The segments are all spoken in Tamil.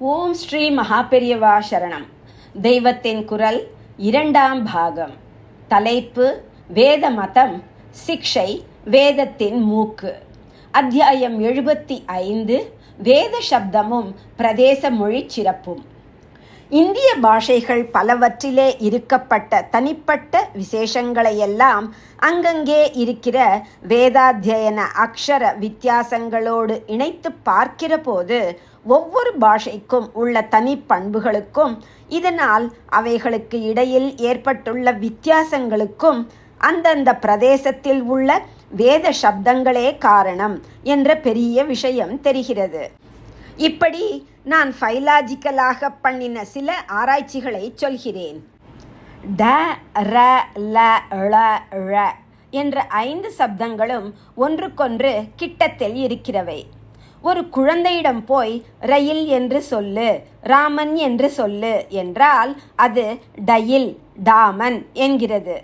ஓம் ஸ்ரீ மகாபெரியவா சரணம். தெய்வத்தின் குரல் இரண்டாம் பாகம். தலைப்பு வேத மதம், சிக்ஷை, வேதத்தின் மூக்கு. அத்தியாயம் 75. வேத சப்தமும் பிரதேச மொழி சிறப்பும். இந்திய பாஷைகள் பலவற்றிலே இருக்கப்பட்ட தனிப்பட்ட விசேஷங்களையெல்லாம் அங்கங்கே இருக்கிற வேதாத்தியன அக்ஷர வித்தியாசங்களோடு இணைத்து பார்க்கிற போது ஒவ்வொரு பாஷைக்கும் உள்ள தனிப்பண்புகளுக்கும் இதனால் அவைகளுக்கு இடையில் ஏற்பட்டுள்ள வித்தியாசங்களுக்கும் அந்தந்த பிரதேசத்தில் உள்ள வேத சப்தங்களே காரணம் என்ற பெரிய விஷயம் தெரிகிறது. இப்படி நான் ஃபைலாஜிக்கலாக பண்ணின சில ஆராய்ச்சிகளை சொல்கிறேன். ட, ர, ல, ள, ழ என்ற 5 சப்தங்களும் ஒன்றுக்கொன்று கிட்டத்தில் இருக்கிறவை. ஒரு குழந்தையிடம் போய் ரயில் என்று சொல்லு, ராமன் என்று சொல்லு என்றால் அது டயில், டாமன் என்கிறது.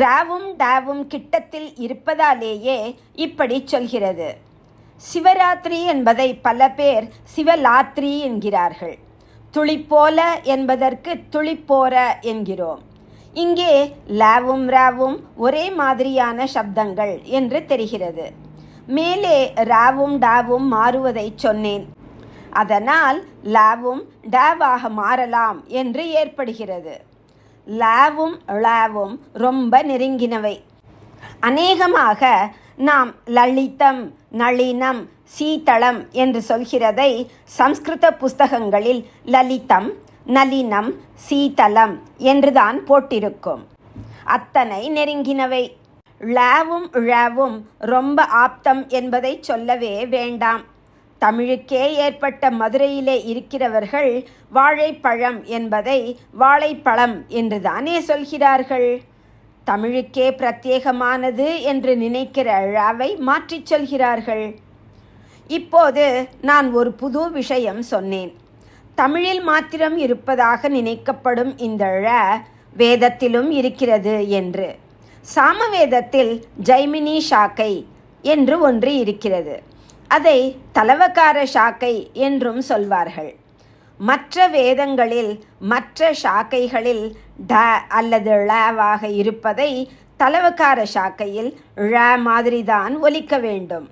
ராவும் டாவும் கிட்டத்தில் இருப்பதாலேயே இப்படி சொல்கிறது. சிவராத்திரி என்பதை பல பேர் சிவலாத்திரி என்கிறார்கள். துளிப்போல என்பதற்கு துளிப்போர என்கிறோம். இங்கே லாவும் ராவும் ஒரே மாதிரியான சப்தங்கள் என்று தெரிகிறது. மேலே ராவும் டாவும் மாறுவதை சொன்னேன். அதனால் லாவும் டாவாக மாறலாம் என்று ஏற்படுகிறது. லாவும் ளாவும் ரொம்ப நெருங்கினவை. அநேகமாக நாம் லலிதம், நளினம், சீதளம் என்று சொல்கிறதை சம்ஸ்கிருத புஸ்தகங்களில் லலிதம், நளினம், சீதளம் என்றுதான் போட்டிருக்கும். அத்தனை நெருங்கினவை. ளாவும் ழாவும் ரொம்ப ஆப்தம் என்பதை சொல்லவே வேண்டாம். தமிழுக்கே ஏற்பட்ட மதுரையிலே இருக்கிறவர்கள் வாழைப்பழம் என்பதை வாழைப்பழம் என்றுதானே சொல்கிறார்கள். தமிழுக்கே பிரத்யேகமானது என்று நினைக்கிற ழாவை மாற்றிச் சொல்கிறார்கள். இப்போது நான் ஒரு புது விஷயம் சொன்னேன். தமிழில் மாத்திரம் இருப்பதாக நினைக்கப்படும் இந்த ழ வேதத்திலும் இருக்கிறது என்று. சாமவேதத்தில் ஜைமினி சாக்கை என்று ஒன்று இருக்கிறது. அதை தலவக்கார சாக்கை என்றும் சொல்வார்கள். மற்ற வேதங்களில் மற்ற சாக்கைகளில் ட அல்லது ழவாக இருப்பதை தலவக்கார சாக்கையில் ழ மாதிரிதான் ஒலிக்க வேண்டும்.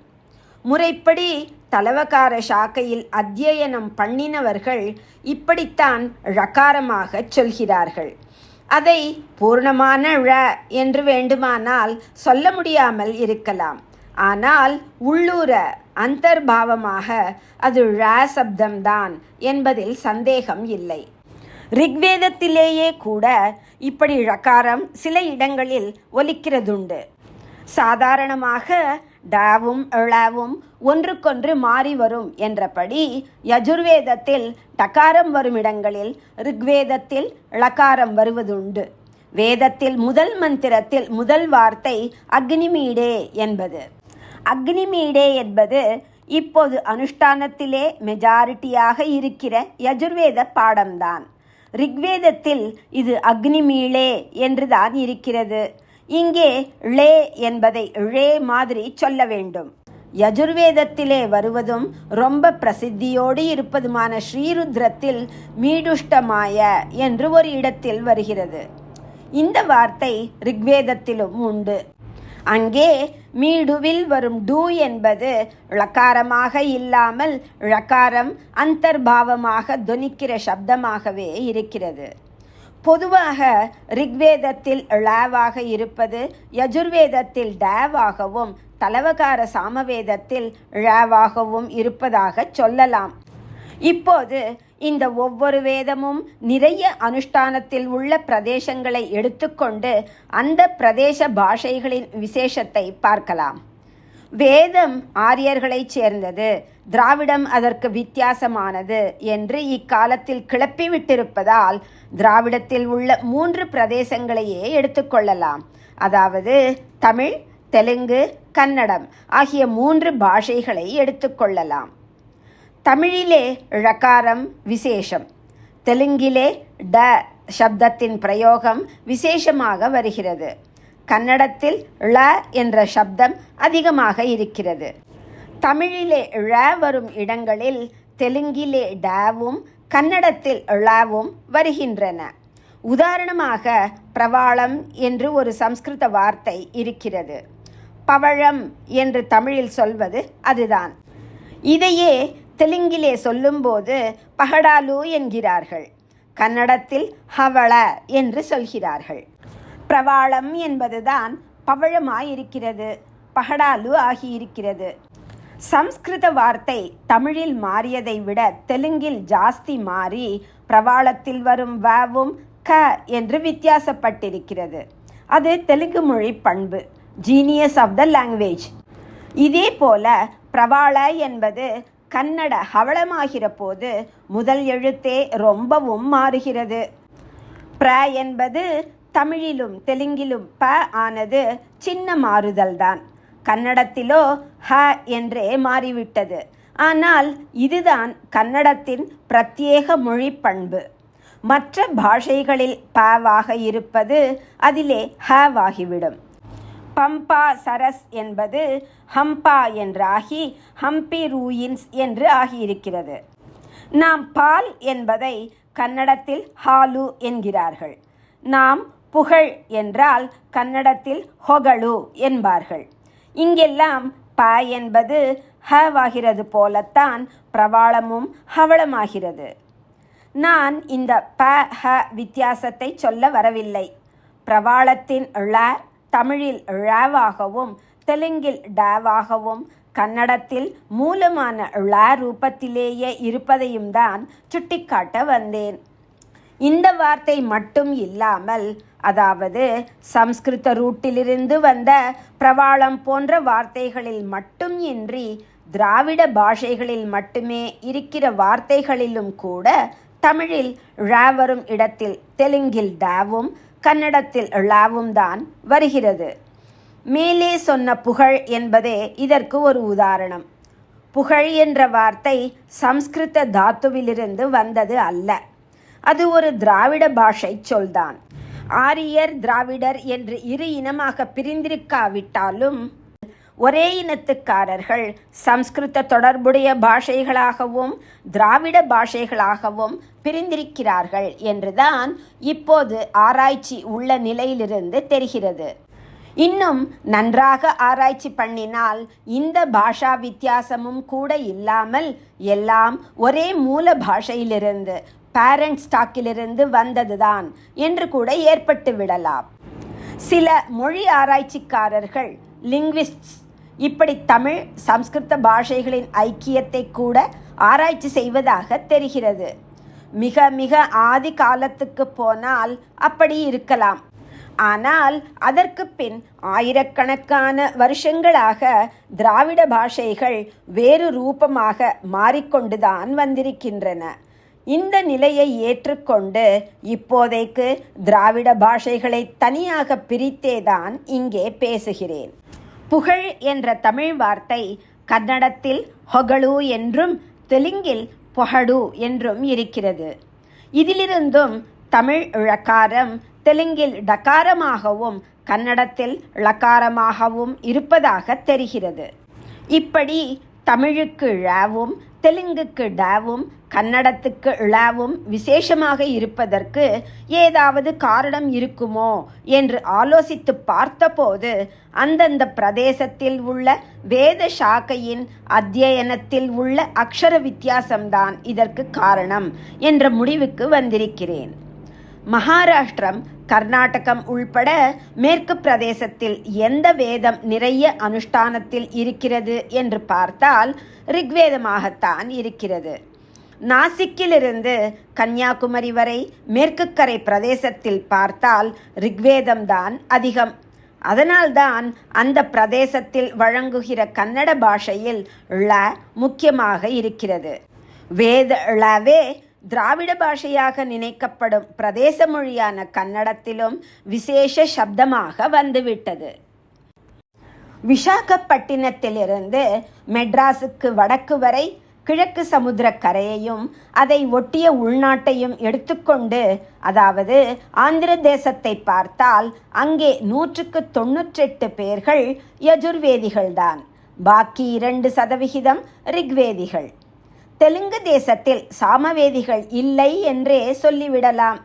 முறைப்படி தலவக்கார சாக்கையில் அத்தியனம் பண்ணினவர்கள் இப்படித்தான் ழகாரமாக சொல்கிறார்கள். அதை பூர்ணமான ழ என்று வேண்டுமானால் சொல்ல முடியாமல் இருக்கலாம். ஆனால் உள்ளூர அந்தர்பாவமாக அது ழ சப்தம்தான் என்பதில் சந்தேகம் இல்லை. ரிக்வேதத்திலேயே கூட இப்படி ழகாரம் சில இடங்களில் ஒலிக்கிறதுண்டு. சாதாரணமாக டாவும் ழவும் ஒன்றுக்கொன்று மாறி வரும் என்றபடி யஜுர்வேதத்தில் டகாரம் வரும் இடங்களில் ரிக்வேதத்தில் ழகாரம் வருவதுண்டு. வேதத்தில் முதல் மந்திரத்தில் முதல் வார்த்தை அக்னிமீடே என்பது. அக்னிமீடே என்பது இப்போது அனுஷ்டானத்திலே மெஜாரிட்டியாக இருக்கிற யஜுர்வேத பாடம்தான். ரிக்வேதத்தில் இது அக்னிமீளே என்றுதான் இருக்கிறது. இங்கே ளே என்பதை ழே மாதிரி சொல்ல வேண்டும். யஜுர்வேதத்திலே வருவதும் ரொம்ப பிரசித்தியோடு இருப்பதுமான ஸ்ரீருத்ரத்தில் மீடுஷ்டமாய என்று ஒரு இடத்தில் வருகிறது. இந்த வார்த்தை ரிக்வேதத்திலும் உண்டு. அங்கே மீடுவில் வரும் டு என்பது ழகாரமாக இல்லாமல் ழகாரம் அந்தர்பாவமாக தொனிக்கிற சப்தமாகவே இருக்கிறது. பொதுவாக ரிக்வேதத்தில் ழவாக இருப்பது யஜுர்வேதத்தில் டாவாகவும் தலவகார சாமவேதத்தில் ழவாகவும் இருப்பதாக சொல்லலாம். இப்போது இந்த ஒவ்வொரு வேதமும் நிறைய அனுஷ்டானத்தில் உள்ள பிரதேசங்களை எடுத்துக்கொண்டு அந்த பிரதேச பாஷைகளின் விசேஷத்தை பார்க்கலாம். வேதம் ஆரியர்களைச் சேர்ந்தது, திராவிடம் அதற்கு வித்தியாசமானது என்று இக்காலத்தில் கிளப்பிவிட்டிருப்பதால் திராவிடத்தில் உள்ள 3 பிரதேசங்களையே எடுத்துக்கொள்ளலாம். அதாவது தமிழ், தெலுங்கு, கன்னடம் ஆகிய 3 பாஷைகளை எடுத்துக்கொள்ளலாம். தமிழிலே ழகாரம் விசேஷம், தெலுங்கிலே ட சப்தத்தின் பிரயோகம் விசேஷமாக வருகிறது. கன்னடத்தில் ழ என்ற சப்தம் அதிகமாக இருக்கிறது. தமிழிலே ழ வரும் இடங்களில் தெலுங்கிலே டாவும் கன்னடத்தில் ழாவும் வருகின்றன. உதாரணமாக பிரவாளம் என்று ஒரு சம்ஸ்கிருத வார்த்தை இருக்கிறது. பவழம் என்று தமிழில் சொல்வது அதுதான். இதையே தெலுங்கிலே சொல்லும்போது பகடாலு என்கிறார்கள். கன்னடத்தில் ஹவள என்று சொல்கிறார்கள். பிரவாளம் என்பதுதான் பவழமாயிருக்கிறது, பகடாலு ஆகியிருக்கிறது. சம்ஸ்கிருத வார்த்தை தமிழில் மாறியதை விட தெலுங்கில் ஜாஸ்தி மாறி பிரவாளத்தில் வரும் வாவும் க என்று வித்தியாசப்பட்டிருக்கிறது. அது தெலுங்கு மொழி பண்பு, ஜீனியஸ் ஆஃப் த லாங்குவேஜ். இதே போல பிரவாள என்பது கன்னட ஹவளமாகிற போது முதல் எழுத்தே ரொம்பவும் மாறுகிறது. பிர என்பது தமிழிலும் தெலுங்கிலும் ப ஆனது சின்ன மாறுதல்தான். கன்னடத்திலோ ஹ என்றே மாறிவிட்டது. ஆனால் இதுதான் கன்னடத்தின் பிரத்யேக மொழி பண்பு. மற்ற பாஷைகளில் பவாக இருப்பது அதிலே ஹவாகிவிடும். பம்பா சரஸ் என்பது ஹம்பா என்றாகி ஹம்பி ரூயின்ஸ் என்று ஆகியிருக்கிறது. நாம் பால் என்பதை கன்னடத்தில் ஹாலு என்கிறார்கள். நாம் புகழ் என்றால் கன்னடத்தில் ஹொகளு என்பார்கள். இங்கெல்லாம் ப என்பது ஹவாகிறது போலத்தான் பிரவாளமும் ஹவளமாகிறது. நான் இந்த ப ஹ வித்தியாசத்தை சொல்ல வரவில்லை. பிரவாளத்தின் ழ தமிழில் ழாவாகவும் தெலுங்கில் டாவாகவும் கன்னடத்தில் மூலமான ழ ரூபத்திலேயே இருப்பதையும் தான் சுட்டிக்காட்ட வந்தேன். இந்த வார்த்தை மட்டும் இல்லாமல், அதாவது சம்ஸ்கிருத ரூட்டிலிருந்து வந்த பிரவாளம் போன்ற வார்த்தைகளில் மட்டும் இன்றி திராவிட பாஷைகளில் மட்டுமே இருக்கிற வார்த்தைகளிலும் கூட தமிழில் ழ வரும் இடத்தில் தெலுங்கில் டாவும் கன்னடத்தில் ழாவும் தான் வருகிறது. மேலே சொன்ன புகழ் என்பதே இதற்கு ஒரு உதாரணம். புகழ் என்ற வார்த்தை சம்ஸ்கிருத தாத்துவிலிருந்து வந்தது அல்ல. அது ஒரு திராவிட பாஷை சொல்தான். ஆரியர் திராவிடர் என்று இரு இனமாக பிரிந்திருக்காவிட்டாலும் ஒரே இனத்துக்காரர்கள் சம்ஸ்கிருத தொடர்புடைய பாஷைகளாகவும் திராவிட பாஷைகளாகவும் பிரிந்திருக்கிறார்கள் என்றுதான் இப்போது ஆராய்ச்சி உள்ள நிலையிலிருந்து தெரிகிறது. இன்னும் நன்றாக ஆராய்ச்சி பண்ணினால் இந்த பாஷா வித்தியாசமும் கூட இல்லாமல் எல்லாம் ஒரே மூல பாஷையிலிருந்து, பேரண்ட் ஸ்டாக்கிலிருந்து வந்ததுதான் என்று கூட ஏற்பட்டு விடலாம். சில மொழி ஆராய்ச்சிக்காரர்கள், லிங்குவிஸ்ட்ஸ், இப்படி தமிழ் சம்ஸ்கிருத பாஷைகளின் ஐக்கியத்தை கூட ஆராய்ச்சி செய்வதாக தெரிகிறது. மிக மிக ஆதி காலத்துக்கு போனால் அப்படி இருக்கலாம். ஆனால் அதற்கு பின் ஆயிரக்கணக்கான வருஷங்களாக திராவிட பாஷைகள் வேறு ரூபமாக மாறிக்கொண்டுதான் வந்திருக்கின்றன. இந்த நிலையை ஏற்றுக்கொண்டு இப்போதைக்கு திராவிட பாஷைகளை தனியாக பிரித்தேதான் இங்கே பேசுகிறேன். புகழ் என்ற தமிழ் வார்த்தை கன்னடத்தில் ஹொகளு என்றும் தெலுங்கில் பொஹடு என்றும் இருக்கிறது. இதிலிருந்தும் தமிழ் ழகாரம் தெலுங்கில் டகாரமாகவும் கன்னடத்தில் ழகாரமாகவும் இருப்பதாக தெரிகிறது. இப்படி தமிழுக்கு ழாவும் தெலுங்குக்கு டாவும் கன்னடத்துக்கு ழாவும் விசேஷமாக இருப்பதற்கு ஏதாவது காரணம் இருக்குமோ என்று ஆலோசித்து பார்த்தபோது அந்தந்த பிரதேசத்தில் உள்ள வேத சாக்கையின் அத்தியனத்தில் உள்ள அக்ஷர வித்தியாசம்தான் இதற்கு காரணம் என்ற முடிவுக்கு வந்திருக்கிறேன். மகாராஷ்டிரம், கர்நாடகம் உள்பட மேற்கு பிரதேசத்தில் எந்த வேதம் நிறைய அனுஷ்டானத்தில் இருக்கிறது என்று பார்த்தால் ரிக்வேதமாகத்தான் இருக்கிறது. நாசிக்கிலிருந்து கன்னியாகுமரி வரை மேற்கு கரை பிரதேசத்தில் பார்த்தால் ரிக்வேதம்தான் அதிகம். அதனால்தான் அந்த பிரதேசத்தில் வழங்குகிற கன்னட பாஷையில் ழ முக்கியமாக இருக்கிறது. வேத ழவே திராவிட பாஷையாக நினைக்கப்படும் பிரதேச மொழியான கன்னடத்திலும் விசேஷ சப்தமாக வந்துவிட்டது. விசாகப்பட்டினத்திலிருந்து மெட்ராஸுக்கு வடக்கு வரை கிழக்கு சமுத்திர கரையையும் அதை ஒட்டிய உள்நாட்டையும் எடுத்துக்கொண்டு, அதாவது ஆந்திர தேசத்தை பார்த்தால் அங்கே 198 பேர்கள் யஜுர்வேதிகள்தான், பாக்கி 2% ரிக்வேதிகள். தெலுங்கு தேசத்தில் சாமவேதிகள் இல்லை என்றே சொல்லிவிடலாம்.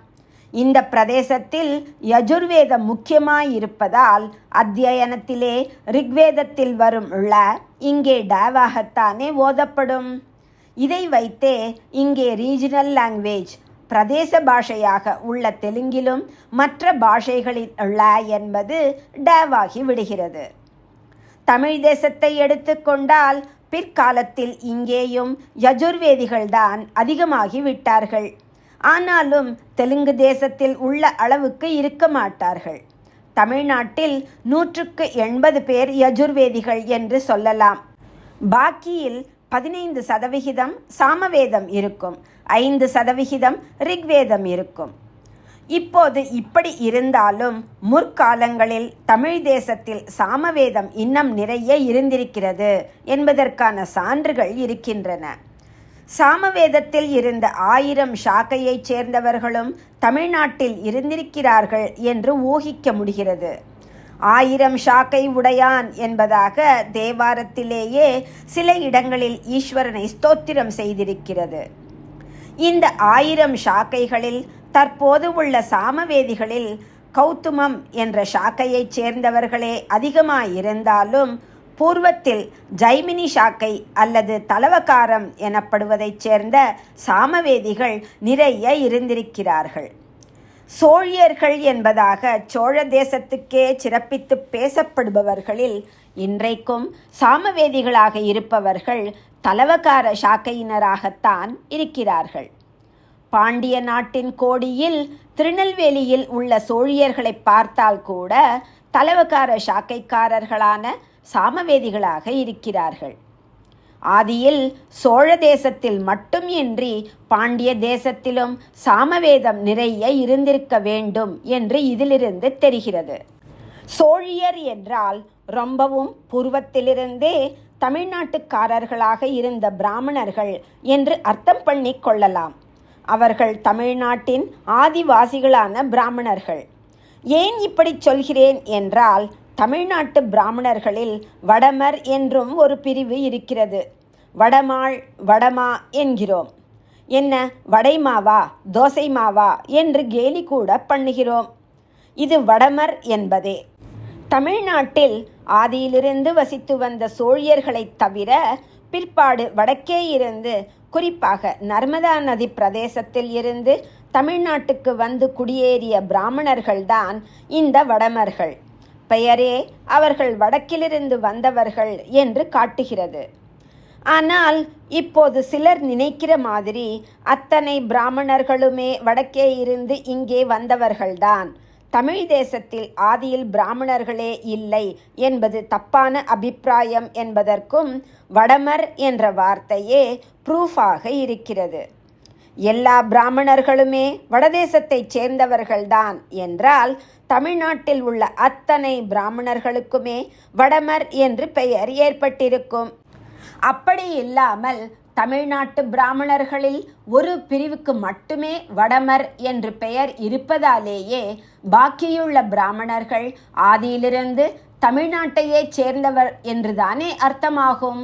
இந்த பிரதேசத்தில் யஜுர்வேதம் முக்கியமாயிருப்பதால் அத்தியனத்திலே ரிக்வேதத்தில் வரும் ழ இங்கே டவாகத்தானே ஓதப்படும். இதை வைத்தே இங்கே ரீஜனல் லாங்குவேஜ் பிரதேச பாஷையாக உள்ள தெலுங்கிலும் மற்ற பாஷைகளின் ழ என்பது டவாகி விடுகிறது. தமிழ் தேசத்தை எடுத்துக்கொண்டால் பிற்காலத்தில் இங்கேயும் யஜுர்வேதிகள்தான் அதிகமாகி விட்டார்கள். ஆனாலும் தெலுங்கு தேசத்தில் உள்ள அளவுக்கு இருக்க மாட்டார்கள். தமிழ்நாட்டில் 180 பேர் யஜுர்வேதிகள் என்று சொல்லலாம். பாக்கியில் 15% சாமவேதம் இருக்கும், 5% ரிக்வேதம் இருக்கும். இப்போது இப்படி இருந்தாலும் முற்காலங்களில் தமிழ் தேசத்தில் சாமவேதம் இன்னும் நிறைய இருந்திருக்கிறது என்பதற்கான சான்றுகள் இருக்கின்றன. சாமவேதத்தில் இருந்த 1000 ஷாக்கையைச் சேர்ந்தவர்களும் தமிழ்நாட்டில் இருந்திருக்கிறார்கள் என்று ஊகிக்க முடிகிறது. 1000 ஷாக்கை உடையான் என்பதாக தேவாரத்திலேயே சில இடங்களில் ஈஸ்வரனை ஸ்தோத்திரம் செய்திருக்கிறது. இந்த 1000 ஷாக்கைகளில் தற்போது உள்ள சாமவேதிகளில் கௌதுமம் என்ற ஷாக்கையைச் சேர்ந்தவர்களே அதிகமாயிருந்தாலும் பூர்வத்தில் ஜைமினி ஷாக்கை அல்லது தலவகாரம் எனப்படுவதைச் சேர்ந்த சாமவேதிகள் நிறைய இருந்திருக்கிறார்கள். சோழியர்கள் என்பதாக சோழ தேசத்துக்கே சிறப்பித்து பேசப்படுபவர்களில் இன்றைக்கும் சாமவேதிகளாக இருப்பவர்கள் தலவகார ஷாக்கையினராகத்தான் இருக்கிறார்கள். பாண்டிய நாட்டின் கோடியில் திருநெல்வேலியில் உள்ள சோழியர்களை பார்த்தால் கூட தலவகார ஷாக்கைக்காரர்களான சாமவேதிகளாக இருக்கிறார்கள். ஆதியில் சோழ தேசத்தில் மட்டும் இன்றி பாண்டிய தேசத்திலும் சாமவேதம் நிறைய இருந்திருக்க வேண்டும் என்று இதிலிருந்து தெரிகிறது. சோழியர் என்றால் ரொம்பவும் பூர்வத்திலிருந்தே தமிழ்நாட்டுக்காரர்களாக இருந்த பிராமணர்கள் என்று அர்த்தம் பண்ணி கொள்ளலாம். அவர்கள் தமிழ்நாட்டின் ஆதிவாசிகளான பிராமணர்கள். ஏன் இப்படி சொல்கிறேன் என்றால், தமிழ்நாட்டு பிராமணர்களில் வடமர் என்றும் ஒரு பிரிவு இருக்கிறது. வடமாள், வடமா என்கிறோம். என்ன வடைமாவா, தோசை மாவா என்று கேலி கூட பண்ணுகிறோம். இது வடமர் என்பதே. தமிழ்நாட்டில் ஆதியிலிருந்து வசித்து வந்த சோழியர்களைத் தவிர பிற்பாடு வடக்கே இருந்து, குறிப்பாக நர்மதா நதி பிரதேசத்தில் இருந்து தமிழ்நாட்டுக்கு வந்து குடியேறிய பிராமணர்கள்தான் இந்த வடமர்கள். பெயரே அவர்கள் வடக்கிலிருந்து வந்தவர்கள் என்று காட்டுகிறது. ஆனால் இப்போது சிலர் நினைக்கிற மாதிரி அத்தனை பிராமணர்களுமே வடக்கே இருந்து இங்கே வந்தவர்கள்தான், தமிழ் தேசத்தில் ஆதியில் பிராமணர்களே இல்லை என்பது தப்பான அபிப்பிராயம் என்பதற்கும் வடமர் என்ற வார்த்தையே ப்ரூஃபாக இருக்கிறது. எல்லா பிராமணர்களுமே வடதேசத்தைச் சேர்ந்தவர்கள்தான் என்றால் தமிழ்நாட்டில் உள்ள அத்தனை பிராமணர்களுக்குமே வடமர் என்று பெயர் ஏற்பட்டிருக்கும். அப்படி இல்லாமல் தமிழ்நாட்டு பிராமணர்களில் ஒரு பிரிவுக்கு மட்டுமே வடமர் என்று பெயர் இருப்பதாலேயே பாக்கியுள்ள பிராமணர்கள் ஆதியிலிருந்து தமிழ்நாட்டையே சேர்ந்தவர் என்றுதானே அர்த்தமாகும்.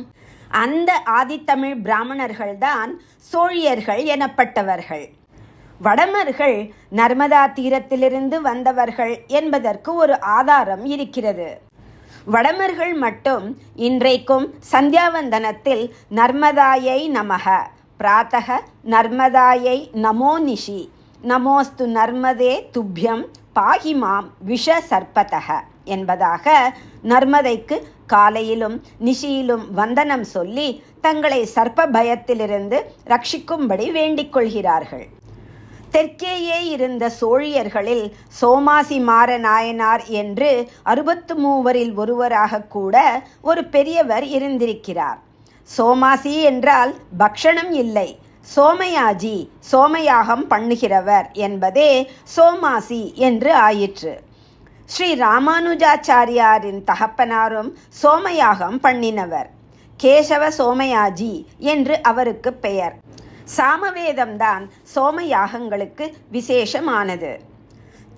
அந்த ஆதித்தமிழ் பிராமணர்கள்தான் சோழியர்கள் எனப்பட்டவர்கள். வடமர்கள் நர்மதா தீரத்திலிருந்து வந்தவர்கள் என்பதற்கு ஒரு ஆதாரம் இருக்கிறது. வடமர்கள் மட்டும் இன்றைக்கும் சந்தியாவந்தனத்தில் நர்மதாயை நமக, பிராத்தக நர்மதாயை நமோ நிஷி, நமோஸ்து நர்மதே துப்யம் பாகிமாம் விஷ சர்ப்பதக என்பதாக நர்மதைக்கு காலையிலும் நிஷியிலும் வந்தனம் சொல்லி தங்களை சர்ப்ப பயத்திலிருந்து ரட்சிக்கும்படி வேண்டிக் கொள்கிறார்கள். தெற்கேயே இருந்த சோழியர்களில் சோமாசி மாற நாயனார் என்று 63 ஒருவராக கூட ஒரு பெரியவர் இருந்திருக்கிறார். சோமாசி என்றால் பக்ஷணம் இல்லை, சோமயாஜி, சோமயாகம் பண்ணுகிறவர் என்பதே சோமாசி என்று ஆயிற்று. ஸ்ரீ ராமானுஜாச்சாரியாரின் தகப்பனாரும் சோமயாகம் பண்ணினவர். கேசவ சோமயாஜி என்று அவருக்கு பெயர். சாமவேதம்தான் சோமயாகங்களுக்கு விசேஷமானது.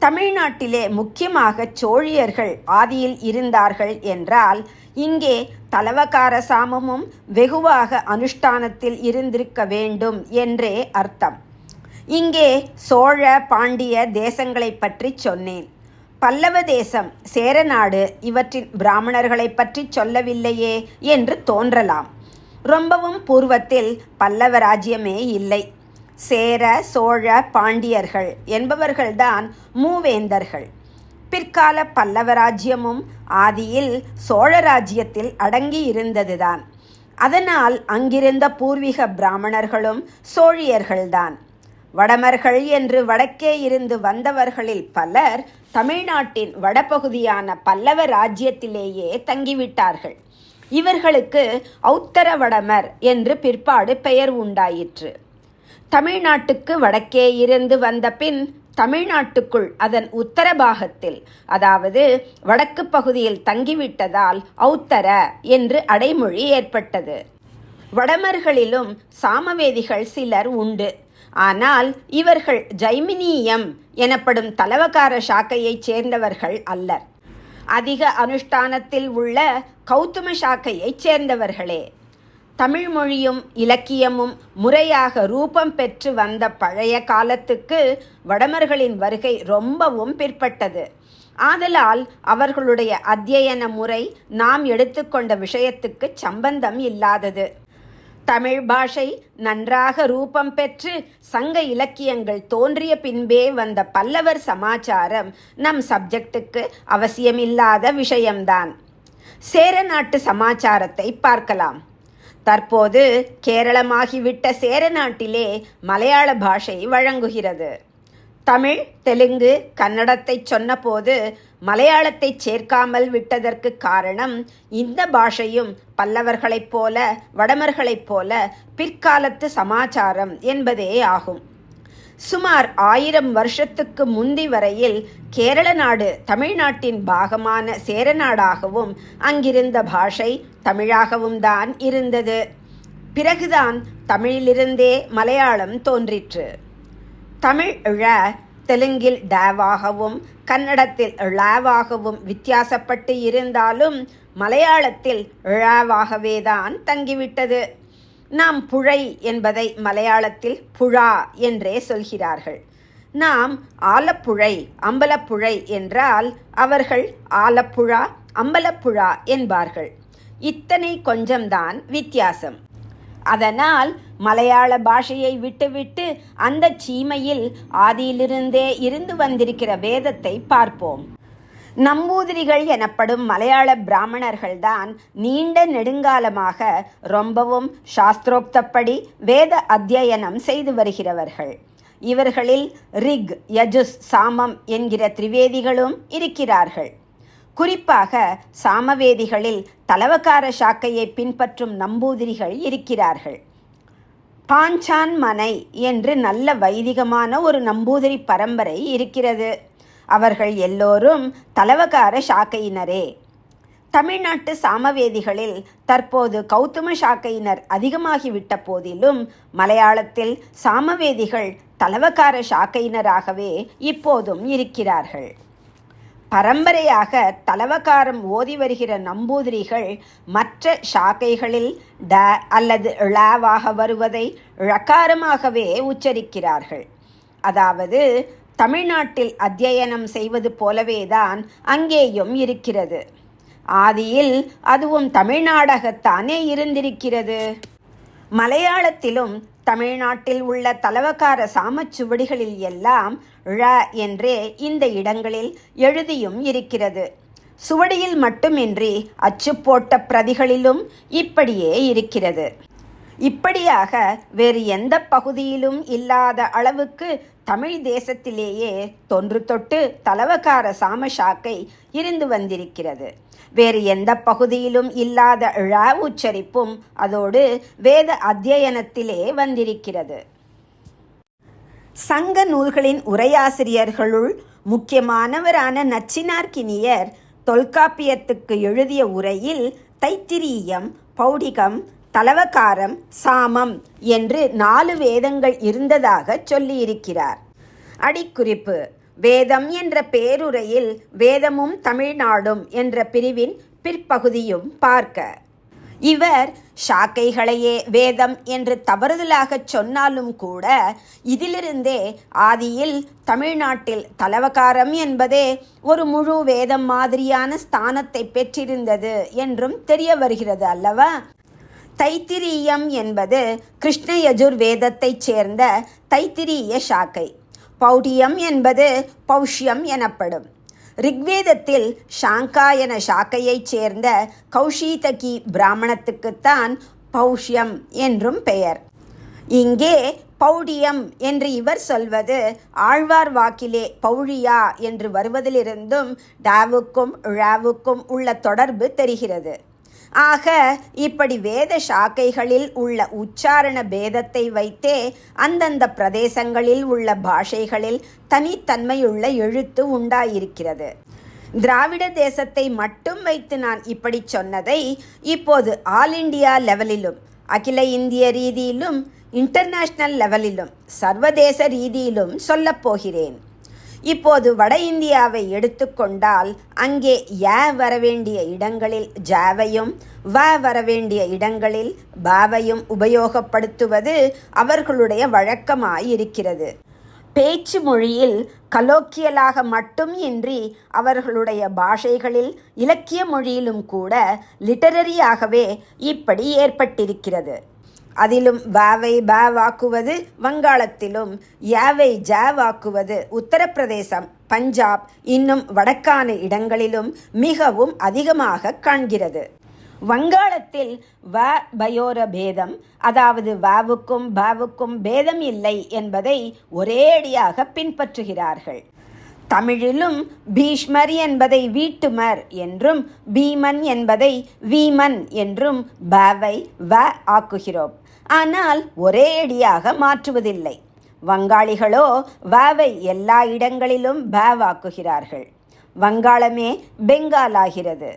தமிழ்நாட்டிலே முக்கியமாக சோழியர்கள் ஆதியில் இருந்தார்கள் என்றால் இங்கே தலவகார சாமமும் வெகுவாக அனுஷ்டானத்தில் இருந்திருக்க வேண்டும் என்றே அர்த்தம். இங்கே சோழ பாண்டிய தேசங்களை பற்றி சொன்னேன். பல்லவ தேசம், சேரநாடு இவற்றின் பிராமணர்களை பற்றி சொல்லவில்லையே என்று தோன்றலாம். ரொம்பவும் பூர்வத்தில் பல்லவ ராஜ்யமே இல்லை. சேர சோழ பாண்டியர்கள் என்பவர்கள்தான் மூவேந்தர்கள். பிற்கால பல்லவ ராஜ்யமும் ஆதியில் சோழ ராஜ்யத்தில் அடங்கி இருந்ததுதான். அதனால் அங்கிருந்த பூர்வீக பிராமணர்களும் சோழியர்கள்தான். வடமர்கள் என்று வடக்கே இருந்து வந்தவர்களில் பலர் தமிழ்நாட்டின் வடபகுதியான பல்லவ ராஜ்யத்திலேயே தங்கிவிட்டார்கள். இவர்களுக்கு ஔத்தர வடமர் என்று பிற்பாடு பெயர் உண்டாயிற்று. தமிழ்நாட்டுக்கு வடக்கே இருந்து வந்த பின் தமிழ்நாட்டுக்குள் அதன் உத்தர பாகத்தில், அதாவது வடக்கு பகுதியில் தங்கிவிட்டதால் ஔத்தர என்று அடைமொழி ஏற்பட்டது. வடமர்களிலும் சாமவேதிகள் சிலர் உண்டு. ஆனால் இவர்கள் ஜைமினியம் எனப்படும் தலவகார சாக்கையைச் சேர்ந்தவர்கள் அல்லர். அதிக அனுஷ்டானத்தில் உள்ள கௌதம சாக்கையைச் சேர்ந்தவர்களே. தமிழ் மொழியும் இலக்கியமும் முறையாக ரூபம் பெற்று வந்த பழைய காலத்துக்கு வடமர்களின் வருகை ரொம்பவும் பிற்பட்டது. ஆதலால் அவர்களுடைய அத்தியன முறை நாம் எடுத்துக்கொண்ட விஷயத்துக்கு சம்பந்தம் இல்லாதது. தமிழ் பாஷை நன்றாக ரூபம் பெற்று சங்க இலக்கியங்கள் தோன்றிய பின்பே வந்த பல்லவர் சமாச்சாரம் நம் சப்ஜெக்டுக்கு அவசியமில்லாத விஷயம்தான். சேர நாட்டு சமாச்சாரத்தை பார்க்கலாம். தற்போது கேரளமாகிவிட்ட சேர நாட்டிலே மலையாள பாஷை வழங்குகிறது. தமிழ், தெலுங்கு, கன்னடத்தை சொன்னபோது மலையாளத்தை சேர்க்காமல் விட்டதற்கு காரணம் இந்த பாஷையும் பல்லவர்களைப் போல வடமர்களைப் போல பிற்காலத்து சமாச்சாரம் என்பதே ஆகும். சுமார் 1000 வருஷத்துக்கு முந்தி வரையில் கேரள நாடு தமிழ்நாட்டின் பாகமான சேரநாடாகவும் அங்கிருந்த பாஷை தமிழாகவும் தான் இருந்தது. பிறகுதான் தமிழிலிருந்தே மலையாளம் தோன்றிற்று. தமிழ் ழ தெலுங்கில் டவாகவும் கன்னடத்தில் ழவாகவும் வித்தியாசப்பட்டு இருந்தாலும் மலையாளத்தில் ழவாகவே தான் தங்கிவிட்டது. நாம் புழை என்பதை மலையாளத்தில் புழா என்றே சொல்கிறார்கள். நாம் ஆலப்புழை அம்பலப்புழை என்றால் அவர்கள் ஆலப்புழா அம்பலப்புழா என்பார்கள். இத்தனை கொஞ்சம்தான் வித்தியாசம். அதனால் மலையாள பாஷையை விட்டுவிட்டு அந்த சீமையில் ஆதியிலிருந்தே இருந்து வந்திருக்கிற வேதத்தை பார்ப்போம். நம்பூதிரிகள் எனப்படும் மலையாள பிராமணர்கள்தான் நீண்ட நெடுங்காலமாக ரொம்பவும் சாஸ்திரோக்தப்படி வேத அத்தியனம் செய்து வருகிறவர்கள். இவர்களில் ரிக், யஜுஸ், சாமம் என்கிற திரிவேதிகளும் இருக்கிறார்கள். குறிப்பாக சாமவேதிகளில் தலவகார சாக்கையை பின்பற்றும் நம்பூதிரிகள் இருக்கிறார்கள். பாஞ்சான் மனை என்று நல்ல வைதிகமான ஒரு நம்பூதிரி பரம்பரை இருக்கிறது. அவர்கள் எல்லோரும் தலவகார சாக்கையினரே. தமிழ்நாட்டு சாமவேதிகளில் தற்போது கௌதம சாக்கையினர் அதிகமாகிவிட்ட போதிலும் மலையாளத்தில் சாமவேதிகள் தலவகார சாக்கையினராகவே இப்போதும் இருக்கிறார்கள். பரம்பரையாக தலவகாரம் ஓதி வருகிற நம்பூதிரிகள் மற்ற சாக்கைகளில் ட அல்லது ழவாக வருவதை ழகாரமாகவே உச்சரிக்கிறார்கள். அதாவது தமிழ்நாட்டில் அத்தியனம் செய்வது போலவேதான் அங்கேயும் இருக்கிறது. ஆதியில் அதுவும் தமிழ்நாடாகத்தானே இருந்திருக்கிறது. மலையாளத்திலும் தமிழ்நாட்டில் உள்ள தலவகார சாமச்சுவடிகளில் எல்லாம் ழ என்றே இந்த இடங்களில் எழுதியும் இருக்கிறது. சுவடியில் மட்டுமின்றி அச்சு போட்ட பிரதிகளிலும் இப்படியே இருக்கிறது. இப்படியாக வேறு எந்த பகுதியிலும் இல்லாத அளவுக்கு தமிழ் தேசத்திலேயே தொன்று தொட்டு தலவகார சாம சாக்கை இருந்து வந்திருக்கிறது. வேறு எந்த பகுதியிலும் இல்லாத ழ உச்சரிப்பும் அதோடு வேத அத்தியனத்திலே வந்திருக்கிறது. சங்க நூல்களின் உரையாசிரியர்களுள் முக்கியமானவரான நச்சினார்க்கினியர் தொல்காப்பியத்துக்கு எழுதிய உரையில் தைத்திரீயம், பௌடிகம், தலவகாரம், சாமம் என்று 4 வேதங்கள் இருந்ததாக சொல்லியிருக்கிறார். அடிக்குறிப்பு: வேதம் என்ற பேருரையில் வேதமும் தமிழ்நாடும் என்ற பிரிவின் பிற்பகுதியும் பார்க்க. இவர் சாக்கைகளையே வேதம் என்று தவறுதலாகச் சொன்னாலும் கூட இதிலிருந்தே ஆதியில் தமிழ்நாட்டில் தலவகாரம் என்பதே ஒரு முழு வேதம் மாதிரியான ஸ்தானத்தை பெற்றிருந்தது என்றும் தெரிய வருகிறது அல்லவா? தைத்திரீயம் என்பது கிருஷ்ண யஜுர் வேதத்தைச் சேர்ந்த தைத்திரீய சாக்கை. பௌடியம் என்பது பௌஷ்யம் எனப்படும். ரிக்வேதத்தில் சாங்காயன சாக்கையைச் சேர்ந்த கௌஷீதகி பிராமணத்துக்குத்தான் பௌஷ்யம் என்றும் பெயர். இங்கே பௌடியம் என்று இவர் சொல்வது ஆழ்வார் வாக்கிலே பௌழியா என்று வருவதிலிருந்தும் டாவுக்கும் ழாவுக்கும் உள்ள தொடர்பு தெரிகிறது. ஆக இப்படி வேத சாக்கைகளில் உள்ள உச்சாரண பேதத்தை வைத்தே அந்தந்த பிரதேசங்களில் உள்ள பாஷைகளில் தனித்தன்மையுள்ள எழுத்து உண்டாயிருக்கிறது. திராவிட தேசத்தை மட்டும் வைத்து நான் இப்படி சொன்னதை இப்போது ஆல் இண்டியா லெவலிலும் அகில இந்திய ரீதியிலும் இன்டர்நேஷ்னல் லெவலிலும் சர்வதேச ரீதியிலும் சொல்லப்போகிறேன். இப்போது வட இந்தியாவை எடுத்துக்கொண்டால் அங்கே ய வரவேண்டிய இடங்களில் ஜாவையும் வ வரவேண்டிய இடங்களில் பாவையும் உபயோகப்படுத்துவது அவர்களுடைய வழக்கமாயிருக்கிறது. பேச்சு மொழியில் கலோக்கியலாக மட்டும் இன்றி அவர்களுடைய பாஷைகளில் இலக்கிய மொழியிலும் கூட லிட்டரரியாகவே இப்படி ஏற்பட்டிருக்கிறது. அதிலும் வாவை ப வாக்குவது வங்காளத்திலும் யாவை ஜ வாக்குவது உத்தரப்பிரதேசம், பஞ்சாப் இன்னும் வடக்கான இடங்களிலும் மிகவும் அதிகமாக காண்கிறது. வங்காளத்தில் வ பயோர பேதம், அதாவது வாவுக்கும் பாவுக்கும் பேதம் இல்லை என்பதை ஒரேடியாக பின்பற்றுகிறார்கள். தமிழிலும் பீஷ்மர் என்பதை வீட்டுமர் என்றும் பீமன் என்பதை வீமன் என்றும் பாவை வ ஆக்குகிறோம். ஆனால் ஒரேடியாக மாற்றுவதில்லை. வங்காளிகளோ வாவை எல்லா இடங்களிலும் பாவாக்குகிறார்கள். வங்காளமே பெங்காலாகிறது.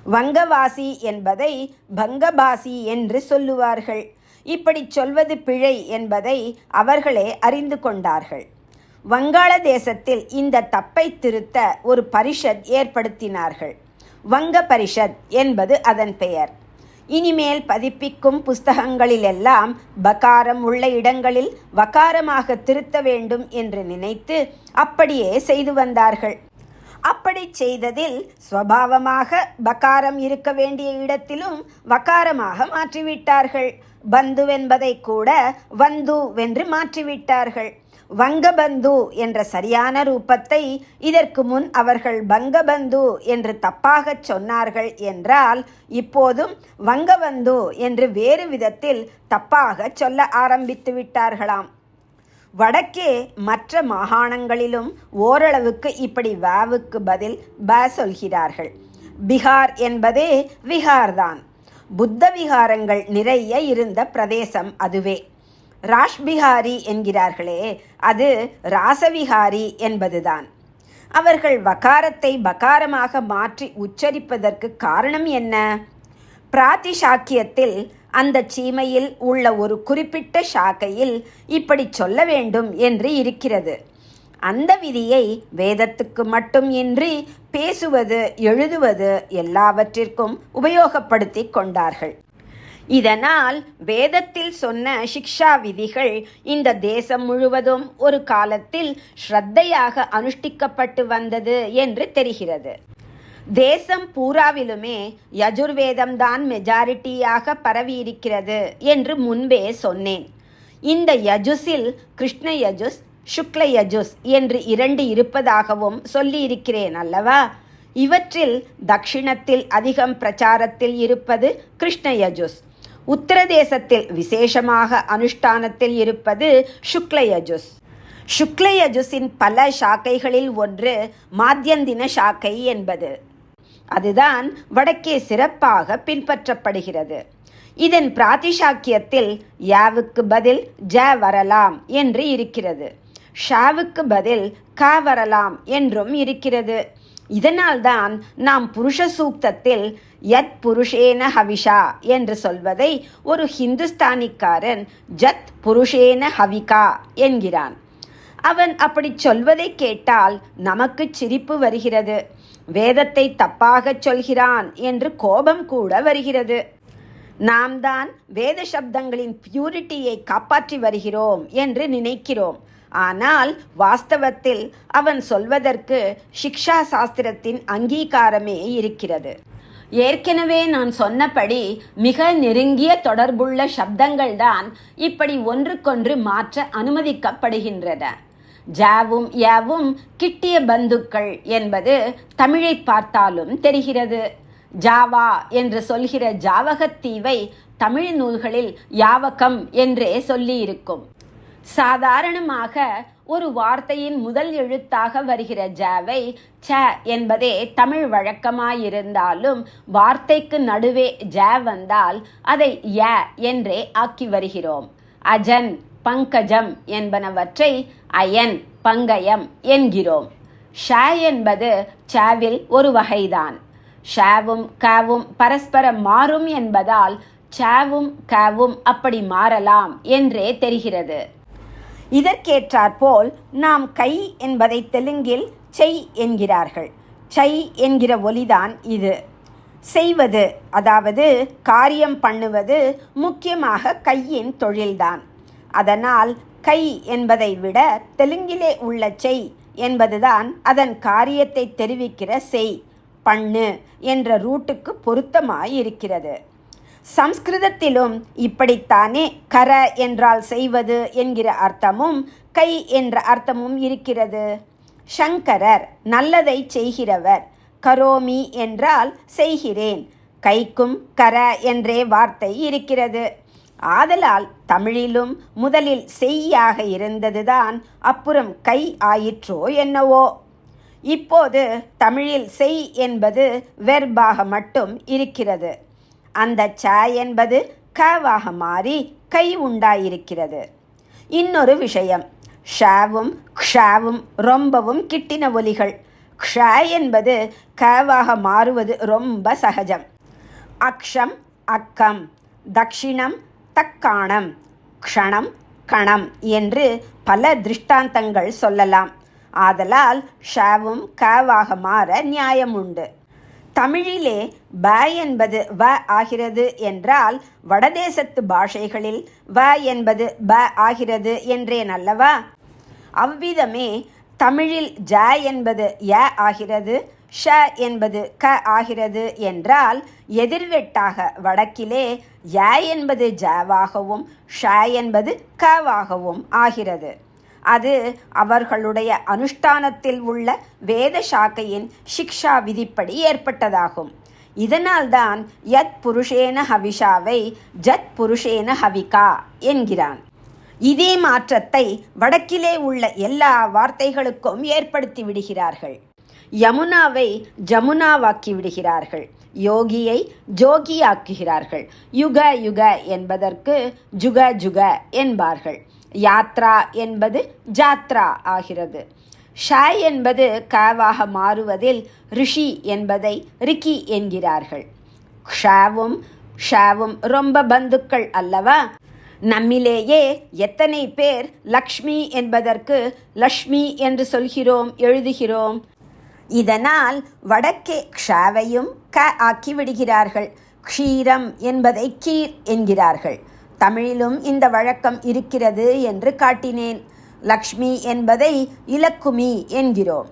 வங்கவாசி என்பதை பங்கபாசி என்று சொல்லுவார்கள். இப்படி சொல்வது பிழை என்பதை அவர்களே அறிந்து கொண்டார்கள். வங்காள தேசத்தில் இந்த தப்பை திருத்த ஒரு பரிஷத் ஏற்படுத்தினார்கள். வங்க பரிஷத் என்பது அதன் பெயர். இனிமேல் பதிப்பிக்கும் புஸ்தகங்களிலெல்லாம் பகாரம் உள்ள இடங்களில் வகாரமாக திருத்த வேண்டும் என்று நினைத்து அப்படியே செய்து வந்தார்கள். அப்படி செய்ததில் ஸ்வபாவமாக பகாரம் இருக்க வேண்டிய இடத்திலும் வகாரமாக மாற்றிவிட்டார்கள். பந்துவென்பதை கூட வந்து வென்று மாற்றிவிட்டார்கள். வங்கபந்து என்ற சரியான ரூபத்தை இதற்கு முன் அவர்கள் பங்கபந்து என்று தப்பாக சொன்னார்கள் என்றால் இப்போதும் வங்கபந்து என்று வேறு விதத்தில் தப்பாக சொல்ல ஆரம்பித்து விட்டார்களாம். வடக்கே மற்ற மாகாணங்களிலும் ஓரளவுக்கு இப்படி வாவுக்கு பதில் ப சொல்கிறார்கள். பீகார் என்பதே விகார்தான். புத்த விகாரங்கள் நிறைய இருந்த பிரதேசம் அதுவே. ராஷ்பிகாரி என்கிறார்களே, அது ராசவிகாரி என்பதுதான். அவர்கள் வகாரத்தை பகாரமாக மாற்றி உச்சரிப்பதற்கு காரணம் என்ன? பிராதிசாக்கியத்தில் அந்த சீமையில் உள்ள ஒரு குறிப்பிட்ட சாக்கையில் இப்படி சொல்ல வேண்டும் என்று இருக்கிறது. அந்த விதியை வேதத்துக்கு மட்டும் இன்றி பேசுவது, எழுதுவது எல்லாவற்றிற்கும் உபயோகப்படுத்தி கொண்டார்கள். இதனால் வேதத்தில் சொன்ன சிக்ஷா விதிகள் இந்த தேசம் முழுவதும் ஒரு காலத்தில் ஸ்ரத்தையாக அனுஷ்டிக்கப்பட்டு வந்தது என்று தெரிகிறது. தேசம் பூராவிலுமே யஜுர்வேதம்தான் மெஜாரிட்டியாக பரவியிருக்கிறது என்று முன்பே சொன்னேன். இந்த யஜுஸில் கிருஷ்ண யஜுஸ், சுக்ல யஜுஸ் என்று 2 இருப்பதாகவும் சொல்லியிருக்கிறேன் அல்லவா? இவற்றில் தக்ஷிணத்தில் அதிகம் பிரச்சாரத்தில் இருப்பது கிருஷ்ண யஜுஸ். உத்தரதேசத்தில் விசேஷமாக அனுஷ்டானத்தில் இருப்பது சுக்லயஜுஸ். சுக்லயஜுஸின் பல சாக்கைகளில் ஒன்று மாத்யந்தின சாக்கை என்பது. அதுதான் வடக்கே சிறப்பாக பின்பற்றப்படுகிறது. இதன் பிராதிசாக்கியத்தில் யாவுக்கு பதில் ஜ வரலாம் என்று இருக்கிறது. ஷாவுக்கு பதில் க வரலாம் என்றும் இருக்கிறது. இதனால்தான் நாம் புருஷ சூக்தத்தில் யத் புருஷேன ஹவிஷா என்று சொல்வதை ஒரு ஹிந்துஸ்தானிக்காரன் ஜத் புருஷேன ஹவிகா என்கிறான். அவன் அப்படி சொல்வதை கேட்டால் நமக்கு சிரிப்பு வருகிறது. வேதத்தை தப்பாகச் சொல்கிறான் என்று கோபம் கூட வருகிறது. நாம் தான் வேத சப்தங்களின் பியூரிட்டியை காப்பாற்றி வருகிறோம் என்று நினைக்கிறோம். ஆனால் வாஸ்தவத்தில் அவன் சொல்வதற்கு சிக்ஷா சாஸ்திரத்தின் அங்கீகாரமே இருக்கிறது. ஏற்கனவே நான் சொன்னபடி மிக நெருங்கிய தொடர்புள்ள சப்தங்கள்தான் இப்படி ஒன்றுக்கொன்று மாற்ற அனுமதிக்கப்படுகின்றன. ஜாவும் யாவும் கிட்டிய பந்துக்கள் என்பது தமிழை பார்த்தாலும் தெரிகிறது. ஜாவா என்று சொல்கிற ஜாவகத்தீவை தமிழ் நூல்களில் யாவகம் என்றே சொல்லியிருக்கும். சாதாரணமாக ஒரு வார்த்தையின் முதல் எழுத்தாக வருகிற ஜாவை ச என்பதே தமிழ் வழக்கமாயிருந்தாலும் வார்த்தைக்கு நடுவே ஜ வந்தால் அதை ய என்றே ஆக்கி வருகிறோம். அஜன், பங்கஜம் என்பனவற்றை அயன், பங்கயம் என்கிறோம். ஷ என்பது சாவில் ஒரு வகைதான். ஷாவும் காவும் பரஸ்பரம் மாறும் என்பதால் சாவும் காவும் அப்படி மாறலாம் என்றே தெரிகிறது. இதற்கேற்றாற்போல் நாம் கை என்பதை தெலுங்கில் செய் என்கிறார்கள். சை என்கிற ஒலிதான் இது. செய்வது, அதாவது காரியம் பண்ணுவது முக்கியமாக கையின் தொழில்தான். அதனால் கை என்பதை விட தெலுங்கிலே உள்ள செய் என்பதுதான் அதன் காரியத்தை தெரிவிக்கிற செய், பண்ணு என்ற ரூட்டுக்கு பொருத்தமாயிருக்கிறது. சம்ஸ்கிருதத்திலும் இப்படித்தானே கர என்றால் செய்வது என்கிற அர்த்தமும் கை என்ற அர்த்தமும் இருக்கிறது. சங்கரர் நல்லதை செய்கிறவர், கரோமி என்றால் செய்கிறேன், கைக்கும் கர என்றே வார்த்தை இருக்கிறது. ஆதலால் தமிழிலும் முதலில் செய்யாக இருந்ததுதான் அப்புறம் கை ஆயிற்றோ என்னவோ. இப்போது தமிழில் செய் என்பது வெர்பாக மட்டும் இருக்கிறது. அந்த ச என்பது கவாக மாறி கை உண்டாயிருக்கிறது. இன்னொரு விஷயம், ஷாவும் க்ஷாவும் ரொம்பவும் கிட்டின ஒலிகள். க்ஷ என்பது கவாக மாறுவது ரொம்ப சகஜம். அக்ஷம் அக்கம், தக்ஷிணம் தக்காணம், க்ஷணம் கணம் என்று பல திருஷ்டாந்தங்கள் சொல்லலாம். ஆதலால் ஷாவும் கவாக மாற நியாயம் உண்டு. தமிழிலே ப என்பது வ ஆகிறது என்றால் வடதேசத்து பாஷைகளில் வ என்பது ப ஆகிறது என்றேன் அல்லவா? அவ்விதமே தமிழில் ஜ என்பது ய ஆகிறது, ஷ என்பது க ஆகிறது என்றால் எதிர்வெட்டாக வடக்கிலே ய என்பது ஜவாகவும் ஷ என்பது கவாகவும் ஆகிறது. அது அவர்களுடைய அனுஷ்டானத்தில் உள்ள வேத சாக்கையின் சிக்ஷா விதிப்படி ஏற்பட்டதாகும். இதனால்தான் யத் புருஷேன ஹவிஷாவை ஜத் புருஷேன ஹவிகா என்கிறான். இதே மாற்றத்தை வடக்கிலே உள்ள எல்லா வார்த்தைகளுக்கும் ஏற்படுத்தி விடுகிறார்கள். யமுனாவை ஜமுனாவாக்கி விடுகிறார்கள், யோகியை ஜோகியாக்குகிறார்கள், யுக யுக என்பதற்கு ஜுக ஜுக என்பார்கள். யாத்ரா என்பது ஜாத்ரா ஆகிறது. ஷ என்பது கவாக மாறுவதில் ரிஷி என்பதை ரிக்கி என்கிறார்கள். க்ஷாவும் ஷாவும் ரொம்ப பந்துக்கள் அல்லவா? நம்மிலேயே எத்தனை பேர் லக்ஷ்மி என்பதற்கு லக்ஷ்மி என்று சொல்கிறோம், எழுதுகிறோம். இதனால் வடக்கே க்ஷாவையும் க ஆக்கி விடுகிறார்கள். க்ஷீரம் என்பதை கீர் என்கிறார்கள். தமிழிலும் இந்த வழக்கம் இருக்கிறது என்று காட்டினேன். லக்ஷ்மி என்பதை இலக்குமி என்கிறோம்.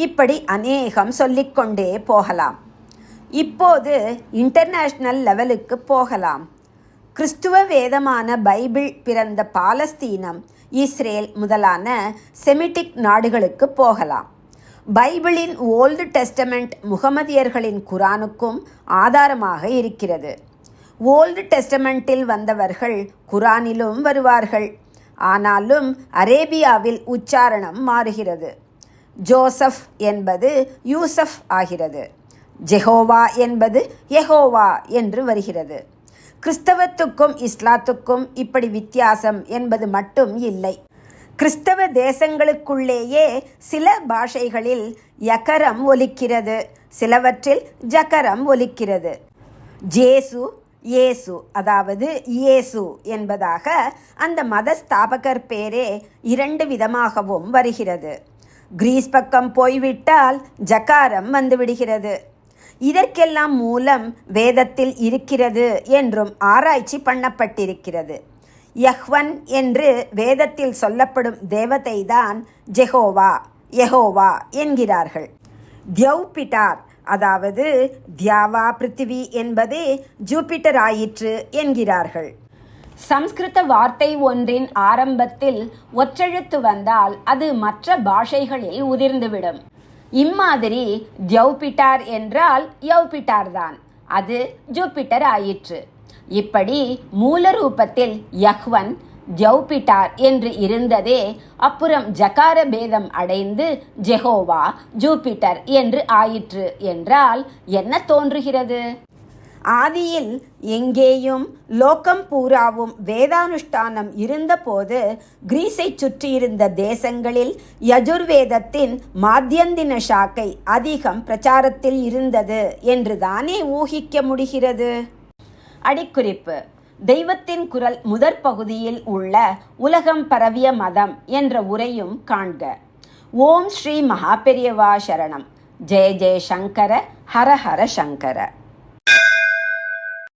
இப்படி அநேகம் சொல்லிக்கொண்டே போகலாம். இப்போது இன்டர்நேஷ்னல் லெவலுக்கு போகலாம். கிறிஸ்துவ வேதமான பைபிள் பிறந்த பாலஸ்தீனம், இஸ்ரேல் முதலான செமிட்டிக் நாடுகளுக்கு போகலாம். பைபிளின் ஓல்டு டெஸ்டமெண்ட் முகமதியர்களின் குரானுக்கும் ஆதாரமாக இருக்கிறது. ஓல்டு டெஸ்டமெண்ட்டில் வந்தவர்கள் குரானிலும் வருவார்கள். ஆனாலும் அரேபியாவில் உச்சாரணம் மாறுகிறது. ஜோசப் என்பது யூசப் ஆகிறது. ஜெஹோவா என்பது யெகோவா என்று வருகிறது. கிறிஸ்தவத்துக்கும் இஸ்லாத்துக்கும் இப்படி வித்தியாசம் என்பது மட்டும் இல்லை. கிறிஸ்தவ தேசங்களுக்குள்ளேயே சில பாஷைகளில் யகரம் ஒலிக்கிறது, சிலவற்றில் ஜகரம் ஒலிக்கிறது. ஜேசு இயேசு, அதாவது இயேசு என்பதாக அந்த மத ஸ்தாபகர் பேரே 2 விதமாகவும் வருகிறது. கிரீஸ் பக்கம் போய்விட்டால் ஜகாரம் வந்துவிடுகிறது. இதற்கெல்லாம் மூலம் வேதத்தில் இருக்கிறது என்றும் ஆராய்ச்சி பண்ணப்பட்டிருக்கிறது. யஹ்வன் என்று வேதத்தில் சொல்லப்படும் தேவதைதான் யெகோவா என்கிறார்கள். தியௌபிட்டார், அதாவது தியாவா பிருத்திவி என்பதே ஜூபிட்டர் ஆயிற்று என்கிறார்கள். சம்ஸ்கிருத வார்த்தை ஒன்றின் ஆரம்பத்தில் ஒற்றெழுத்து வந்தால் அது மற்ற பாஷைகளில் உதிர்ந்துவிடும். இம்மாதிரி தியௌபிட்டார் என்றால் யௌபிட்டார் தான், அது ஜூபிட்டர் ஆயிற்று. இப்படி மூல ரூபத்தில் யஹ்வன் தியௌபிட்டார் என்று இருந்ததே அப்புறம் ஜகார பேதம் அடைந்து ஜெகோவா ஜூபிட்டர் என்று ஆயிற்று என்றால் என்ன தோன்றுகிறது? ஆதியில் எங்கேயும் லோகம் பூராவும் வேதானுஷ்டானம் இருந்தபோது கிரீஸை சுற்றியிருந்த தேசங்களில் யஜுர்வேதத்தின் மாத்தியந்தின சாக்கை அதிகம் பிரச்சாரத்தில் இருந்தது என்று தானே ஊகிக்க முடிகிறது. அடிக்குறிப்பு: தெய்வத்தின் குரல் முதற் பகுதியில் உள்ள உலகம் பரவிய மதம் என்ற உரையும் காண்க. ஓம் ஸ்ரீ மகாபெரியவா சரணம். ஜெய ஜெய சங்கர, ஹர ஹர சங்கர.